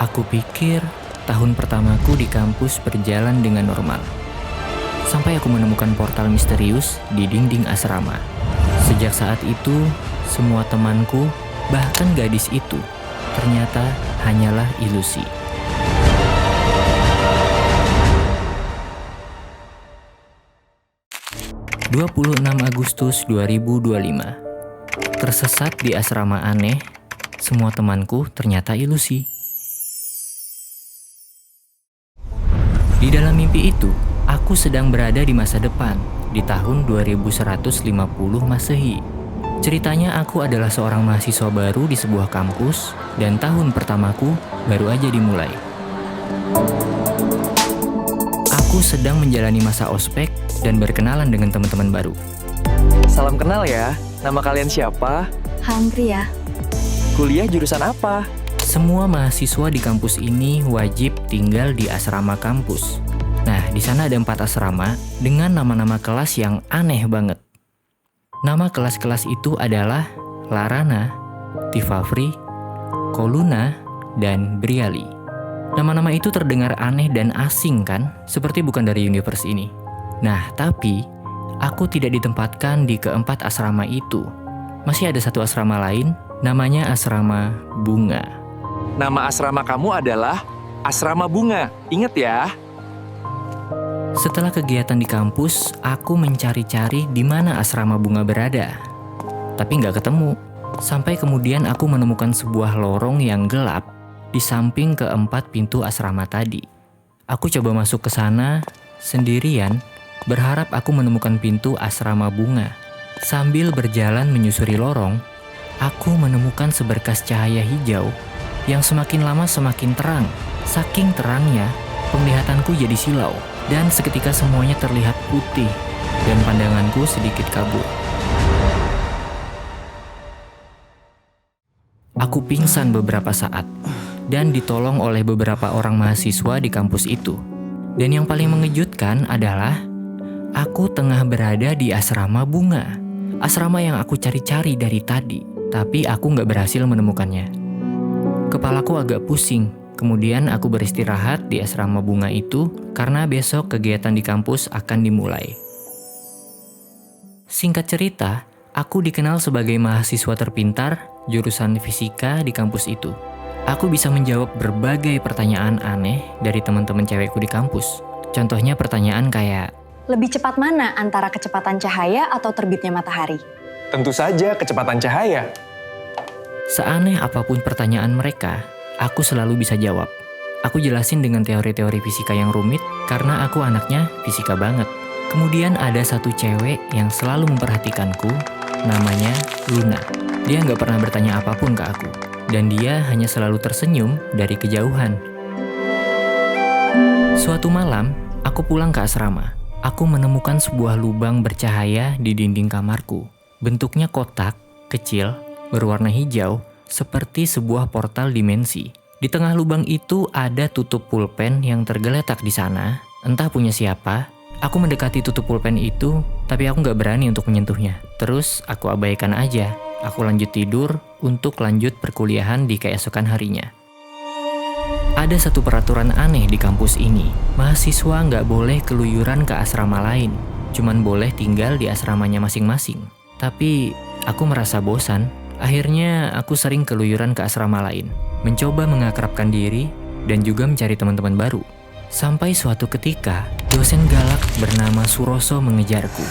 Aku pikir tahun pertamaku di kampus berjalan dengan normal. Sampai aku menemukan portal misterius di dinding asrama. Sejak saat itu, semua temanku, bahkan gadis itu, ternyata hanyalah ilusi. ...26 Agustus 2025. Tersesat di asrama aneh, semua temanku ternyata ilusi. Di dalam mimpi itu, aku sedang berada di masa depan, di tahun 2150 Masehi. Ceritanya aku adalah seorang mahasiswa baru di sebuah kampus, dan tahun pertamaku baru aja dimulai. Aku sedang menjalani masa ospek dan berkenalan dengan teman-teman baru. Salam kenal ya, nama kalian siapa? Hangria. Kuliah jurusan apa? Semua mahasiswa di kampus ini wajib tinggal di asrama kampus. Nah, di sana ada 4 asrama dengan nama-nama kelas yang aneh banget. Nama kelas-kelas itu adalah Larana, Tifafri, Koluna, dan Briali. Nama-nama itu terdengar aneh dan asing kan? Seperti bukan dari universe ini. Nah, tapi aku tidak ditempatkan di keempat asrama itu. Masih ada satu asrama lain, namanya Asrama Bunga. Nama asrama kamu adalah Asrama Bunga, ingat ya? Setelah kegiatan di kampus, aku mencari-cari di mana asrama bunga berada. Tapi nggak ketemu. Sampai kemudian aku menemukan sebuah lorong yang gelap di samping keempat pintu asrama tadi. Aku coba masuk ke sana sendirian, berharap aku menemukan pintu asrama bunga. Sambil berjalan menyusuri lorong, aku menemukan seberkas cahaya hijau yang semakin lama semakin terang. Saking terangnya, penglihatanku jadi silau. Dan seketika semuanya terlihat putih dan pandanganku sedikit kabur. Aku pingsan beberapa saat dan ditolong oleh beberapa orang mahasiswa di kampus itu. Dan yang paling mengejutkan adalah aku tengah berada di asrama bunga. Asrama yang aku cari-cari dari tadi, tapi aku nggak berhasil menemukannya. Kepalaku agak pusing. Kemudian aku beristirahat di asrama bunga itu karena besok kegiatan di kampus akan dimulai. Singkat cerita, aku dikenal sebagai mahasiswa terpintar jurusan fisika di kampus itu. Aku bisa menjawab berbagai pertanyaan aneh dari teman-teman cewekku di kampus. Contohnya pertanyaan kayak, Lebih cepat mana antara kecepatan cahaya atau terbitnya matahari? Tentu saja kecepatan cahaya. seaneh apapun pertanyaan mereka, aku selalu bisa jawab. Aku jelasin dengan teori-teori fisika yang rumit karena aku anaknya fisika banget. Kemudian ada satu cewek yang selalu memperhatikanku, namanya Luna. Dia nggak pernah bertanya apapun ke aku, dan dia hanya selalu tersenyum dari kejauhan. Suatu malam, aku pulang ke asrama. Aku menemukan sebuah lubang bercahaya di dinding kamarku. Bentuknya kotak, kecil, berwarna hijau, seperti sebuah portal dimensi. Di tengah lubang itu ada tutup pulpen yang tergeletak di sana. Entah punya siapa. Aku mendekati tutup pulpen itu, tapi aku nggak berani untuk menyentuhnya. Terus aku abaikan aja. Aku lanjut tidur untuk lanjut perkuliahan di keesokan harinya. Ada satu peraturan aneh di kampus ini. Mahasiswa nggak boleh keluyuran ke asrama lain. Cuman boleh tinggal di asramanya masing-masing. Tapi aku merasa bosan. Akhirnya aku sering keluyuran ke asrama lain, mencoba mengakrabkan diri dan juga mencari teman-teman baru. Sampai suatu ketika, dosen galak bernama Suroso mengejarku,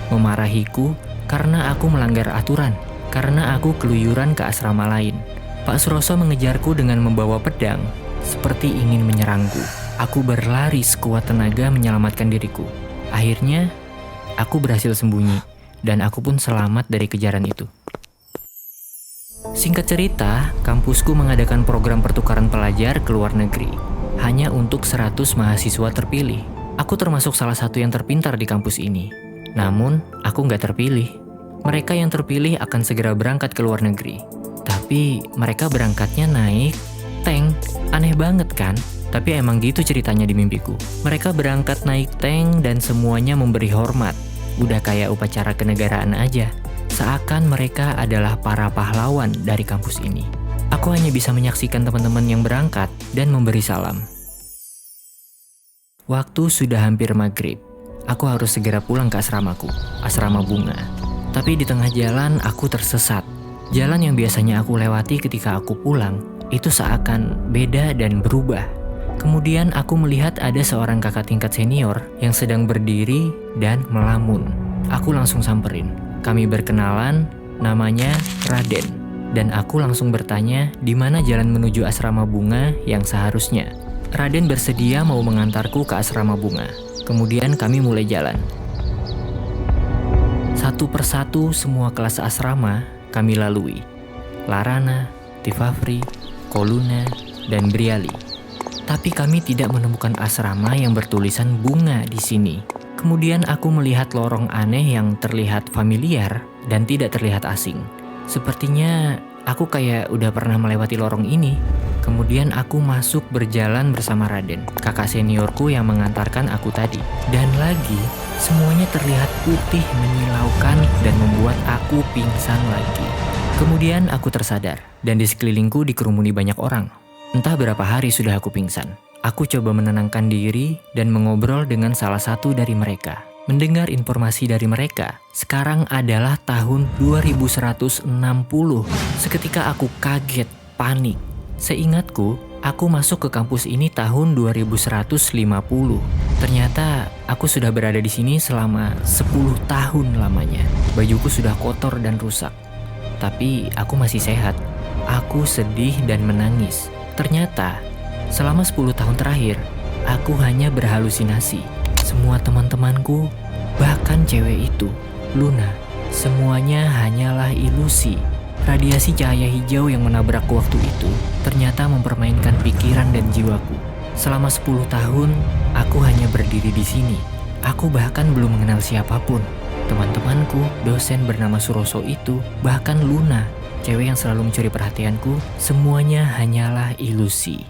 memarahiku karena aku melanggar aturan, karena aku keluyuran ke asrama lain. Pak Suroso mengejarku dengan membawa pedang, seperti ingin menyerangku. Aku berlari sekuat tenaga menyelamatkan diriku. Akhirnya, aku berhasil sembunyi, dan aku pun selamat dari kejaran itu. Singkat cerita, kampusku mengadakan program pertukaran pelajar ke luar negeri, hanya untuk 100 mahasiswa terpilih. Aku termasuk salah satu yang terpintar di kampus ini. Namun, aku nggak terpilih. Mereka yang terpilih akan segera berangkat ke luar negeri. Tapi, mereka berangkatnya naik tank. Aneh banget kan? Tapi emang gitu ceritanya di mimpiku. Mereka berangkat naik tank dan semuanya memberi hormat. Udah kayak upacara kenegaraan aja. Seakan mereka adalah para pahlawan dari kampus ini. Aku hanya bisa menyaksikan teman-teman yang berangkat dan memberi salam. Waktu sudah hampir maghrib. Aku harus segera pulang ke asramaku, asrama bunga. Tapi di tengah jalan aku tersesat. Jalan yang biasanya aku lewati ketika aku pulang, itu seakan beda dan berubah. Kemudian aku melihat ada seorang kakak tingkat senior yang sedang berdiri dan melamun. Aku langsung samperin. Kami berkenalan, namanya Raden. Dan aku langsung bertanya di mana jalan menuju asrama bunga yang seharusnya. Raden bersedia mau mengantarku ke asrama bunga. Kemudian kami mulai jalan. Satu persatu semua kelas asrama kami lalui. Larana, Tifafri, Koluna, dan Briali. Tapi kami tidak menemukan asrama yang bertulisan bunga di sini. Kemudian aku melihat lorong aneh yang terlihat familiar dan tidak terlihat asing. Sepertinya aku kayak udah pernah melewati lorong ini. Kemudian aku masuk berjalan bersama Raden, kakak seniorku yang mengantarkan aku tadi. Dan lagi, semuanya terlihat putih menyilaukan dan membuat aku pingsan lagi. Kemudian aku tersadar, dan di sekelilingku dikerumuni banyak orang. Entah berapa hari sudah aku pingsan. Aku coba menenangkan diri dan mengobrol dengan salah satu dari mereka. Mendengar informasi dari mereka, sekarang adalah tahun 2160. Seketika aku kaget, panik. Seingatku, aku masuk ke kampus ini tahun 2150. Ternyata aku sudah berada di sini selama 10 tahun lamanya. Bajuku sudah kotor dan rusak. Tapi aku masih sehat. Aku sedih dan menangis. Ternyata, selama 10 tahun terakhir, aku hanya berhalusinasi. Semua teman-temanku, bahkan cewek itu, Luna, semuanya hanyalah ilusi. Radiasi cahaya hijau yang menabrakku waktu itu ternyata mempermainkan pikiran dan jiwaku. Selama 10 tahun, aku hanya berdiri di sini. Aku bahkan belum mengenal siapapun. Teman-temanku, dosen bernama Suroso itu, bahkan Luna, cewek yang selalu mencuri perhatianku, semuanya hanyalah ilusi.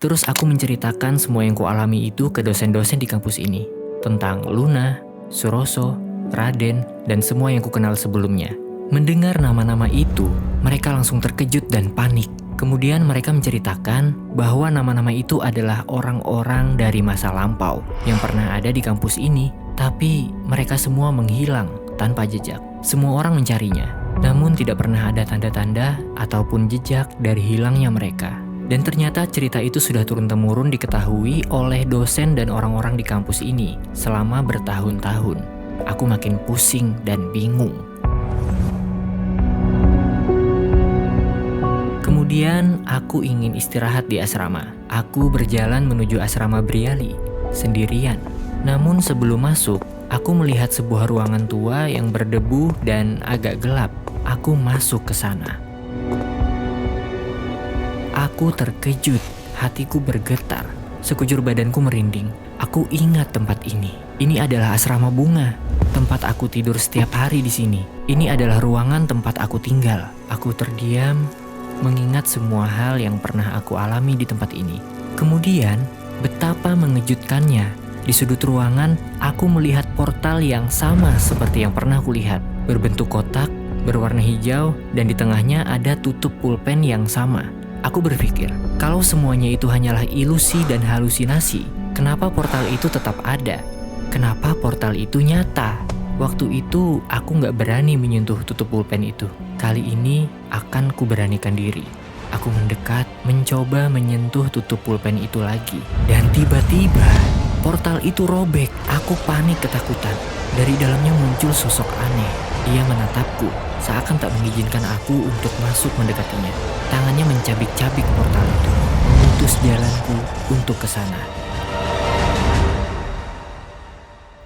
Terus aku menceritakan semua yang kualami itu ke dosen-dosen di kampus ini. Tentang Luna, Suroso, Raden, dan semua yang kukenal sebelumnya. Mendengar nama-nama itu, mereka langsung terkejut dan panik. Kemudian mereka menceritakan bahwa nama-nama itu adalah orang-orang dari masa lampau yang pernah ada di kampus ini. Tapi mereka semua menghilang tanpa jejak. Semua orang mencarinya, namun tidak pernah ada tanda-tanda ataupun jejak dari hilangnya mereka. Dan ternyata cerita itu sudah turun-temurun diketahui oleh dosen dan orang-orang di kampus ini selama bertahun-tahun. Aku makin pusing dan bingung. Kemudian aku ingin istirahat di asrama. Aku berjalan menuju asrama Briali sendirian. Namun sebelum masuk, aku melihat sebuah ruangan tua yang berdebu dan agak gelap. Aku masuk ke sana. Aku terkejut, hatiku bergetar, sekujur badanku merinding. Aku ingat tempat ini. Ini adalah asrama bunga, tempat aku tidur setiap hari di sini. Ini adalah ruangan tempat aku tinggal. Aku terdiam, mengingat semua hal yang pernah aku alami di tempat ini. Kemudian, betapa mengejutkannya. Di sudut ruangan, aku melihat portal yang sama seperti yang pernah aku lihat. Berbentuk kotak, berwarna hijau, dan di tengahnya ada tutup pulpen yang sama. Aku berpikir, kalau semuanya itu hanyalah ilusi dan halusinasi, kenapa portal itu tetap ada? Kenapa portal itu nyata? Waktu itu aku gak berani menyentuh tutup pulpen itu. Kali ini akan kuberanikan diri. Aku mendekat, mencoba menyentuh tutup pulpen itu lagi. Dan tiba-tiba portal itu robek. Aku panik ketakutan. Dari dalamnya muncul sosok aneh. Dia menatapku, seakan tak mengizinkan aku untuk masuk mendekatinya. Tangannya mencabik-cabik portal itu, memutus jalanku untuk ke sana.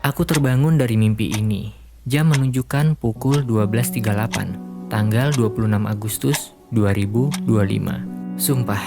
Aku terbangun dari mimpi ini. Jam menunjukkan pukul 12.38, tanggal 26 Agustus 2025. Sumpah,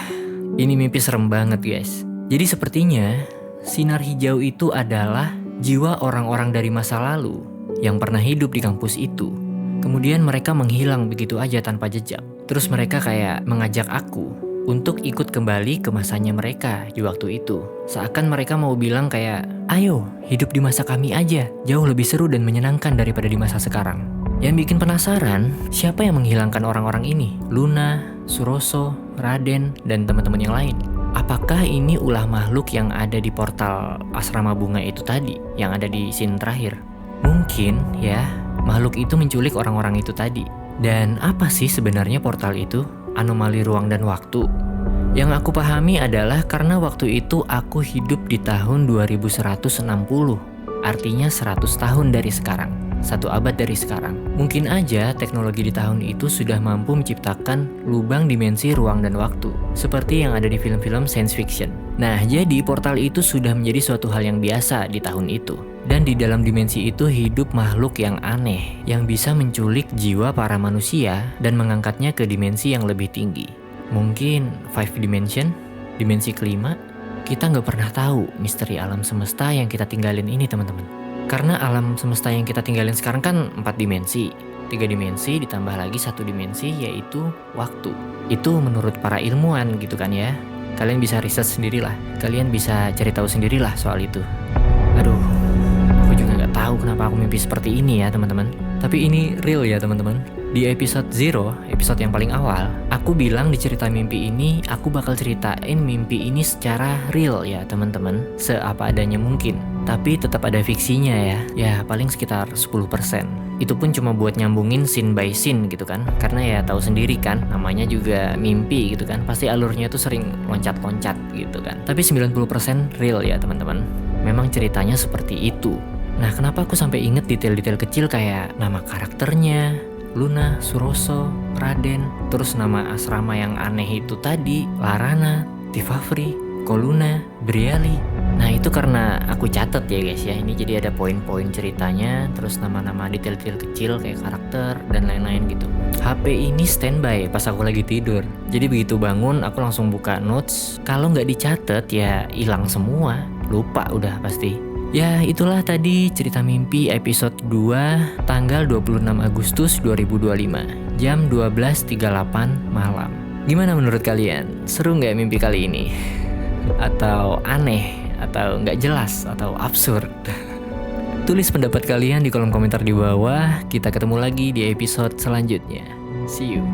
ini mimpi serem banget guys. Jadi sepertinya sinar hijau itu adalah jiwa orang-orang dari masa lalu yang pernah hidup di kampus itu. Kemudian mereka menghilang begitu aja tanpa jejak. Terus mereka kayak mengajak aku untuk ikut kembali ke masanya mereka di waktu itu. Seakan mereka mau bilang kayak, ayo hidup di masa kami aja, jauh lebih seru dan menyenangkan daripada di masa sekarang. Yang bikin penasaran, siapa yang menghilangkan orang-orang ini? Luna, Suroso, Raden, dan teman-teman yang lain. Apakah ini ulah makhluk yang ada di portal asrama bunga itu tadi, yang ada di scene terakhir? Mungkin ya, makhluk itu menculik orang-orang itu tadi. Dan apa sih sebenarnya portal itu? Anomali ruang dan waktu? Yang aku pahami adalah karena waktu itu aku hidup di tahun 2160. Artinya 100 tahun dari sekarang, 1 abad dari sekarang. Mungkin aja teknologi di tahun itu sudah mampu menciptakan lubang dimensi ruang dan waktu, seperti yang ada di film-film science fiction. Nah, jadi portal itu sudah menjadi suatu hal yang biasa di tahun itu. Dan di dalam dimensi itu hidup makhluk yang aneh, yang bisa menculik jiwa para manusia dan mengangkatnya ke dimensi yang lebih tinggi. Mungkin 5 dimension, dimensi kelima. Kita nggak pernah tahu misteri alam semesta yang kita tinggalin ini, teman-teman. Karena alam semesta yang kita tinggalin sekarang kan 4 dimensi. 3 dimensi ditambah lagi 1 dimensi yaitu waktu. Itu menurut para ilmuwan gitu kan ya. Kalian bisa riset sendirilah. Kalian bisa cari tahu sendirilah soal itu. Aduh, aku juga nggak tahu kenapa aku mimpi seperti ini ya, teman-teman. Tapi ini real ya, teman-teman. Di episode 0, episode yang paling awal, aku bilang di cerita mimpi ini, aku bakal ceritain mimpi ini secara real ya teman-teman, seapa adanya mungkin. Tapi tetap ada fiksinya ya paling sekitar 10%. Itu pun cuma buat nyambungin scene by scene gitu kan, karena ya tahu sendiri kan, namanya juga mimpi gitu kan, pasti alurnya tuh sering loncat-loncat gitu kan. Tapi 90% real ya teman-teman, memang ceritanya seperti itu. Nah, kenapa aku sampai inget detail-detail kecil kayak nama karakternya, Luna, Suroso, Raden, terus nama asrama yang aneh itu tadi, Larana, Tifafri, Koluna, Briali. Nah, itu karena aku catat ya guys ya. Ini jadi ada poin-poin ceritanya, terus nama-nama detail-detail kecil kayak karakter dan lain-lain gitu. HP ini standby pas aku lagi tidur. Jadi begitu bangun aku langsung buka notes. Kalau nggak dicatat ya hilang semua, lupa udah pasti. Ya, itulah tadi cerita mimpi episode 2 tanggal 26 Agustus 2025 jam 12.38 malam. Gimana menurut kalian? Seru nggak mimpi kali ini? Atau aneh? Atau nggak jelas? Atau absurd? Tulis pendapat kalian di kolom komentar di bawah. Kita ketemu lagi di episode selanjutnya. See you.